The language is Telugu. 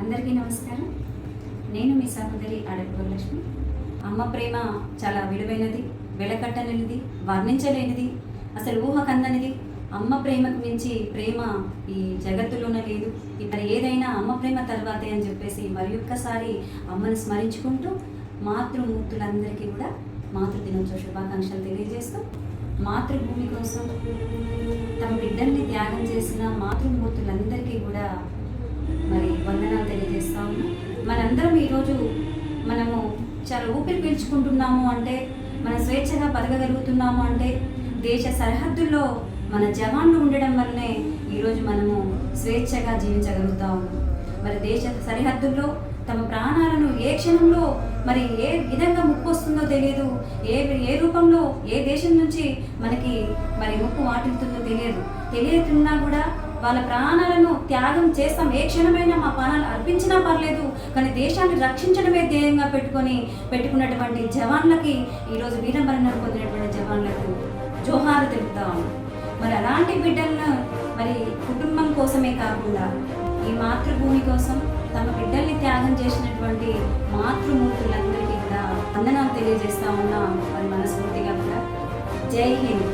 అందరికీ నమస్కారం. నేను మీ సహోదరి అడవి లక్ష్మి. అమ్మ ప్రేమ చాలా విలువైనది, వెలకట్టలేనిది, వర్ణించలేనిది, అసలు ఊహకందనిది. అమ్మ ప్రేమకు మించి ప్రేమ ఈ జగత్తులోనే లేదు. ఇక్కడ ఏదైనా అమ్మ ప్రేమ తర్వాతే అని చెప్పేసి మరి ఒక్కసారి అమ్మని స్మరించుకుంటూ మాతృమూర్తులందరికీ కూడా మాతృదినోత్సవ శుభాకాంక్షలు తెలియజేస్తూ, మాతృభూమి కోసం తమ బిడ్డల్ని త్యాగం చేసిన మాతృమూర్తులందరికీ కూడా మరి వందనాలు తెలియజేస్తా ఉన్నాం. మనందరం ఈరోజు మనము చాలా ఊపిరి పీల్చుకుంటున్నాము అంటే, మన స్వేచ్ఛగా బతకగలుగుతున్నాము అంటే దేశ సరిహద్దుల్లో మన జవాన్లు ఉండడం వల్లనే ఈరోజు మనము స్వేచ్ఛగా జీవించగలుగుతా ఉన్నాం. మరి దేశ సరిహద్దుల్లో తమ ప్రాణాలను ఏ క్షణంలో మరి ఏ విధంగా ముప్పు వస్తుందో తెలియదు, ఏ రూపంలో ఏ దేశం నుంచి మనకి మరి ముప్పు వాటిల్తుందో తెలియతున్నా కూడా వాళ్ళ ప్రాణాలను త్యాగం చేస్తాం. ఏ క్షణమైనా మా ప్రాణాలు అర్పించినా పర్లేదు, కానీ దేశాన్ని రక్షించడమే ధ్యేయంగా పెట్టుకున్నటువంటి జవాన్లకి, ఈరోజు వీరమరణం పొందినటువంటి జవాన్లకు జోహారు తెలుపుతాము. మరి అలాంటి బిడ్డలను మరి కుటుంబం కోసమే కాకుండా ఈ మాతృభూమి కోసం తమ బిడ్డల్ని త్యాగం చేసినటువంటి మాతృమూర్తులందరికీ కూడా వందనాలు తెలియజేస్తా ఉన్నాం మరి మనస్ఫూర్తిగా కూడా. జై హింద్.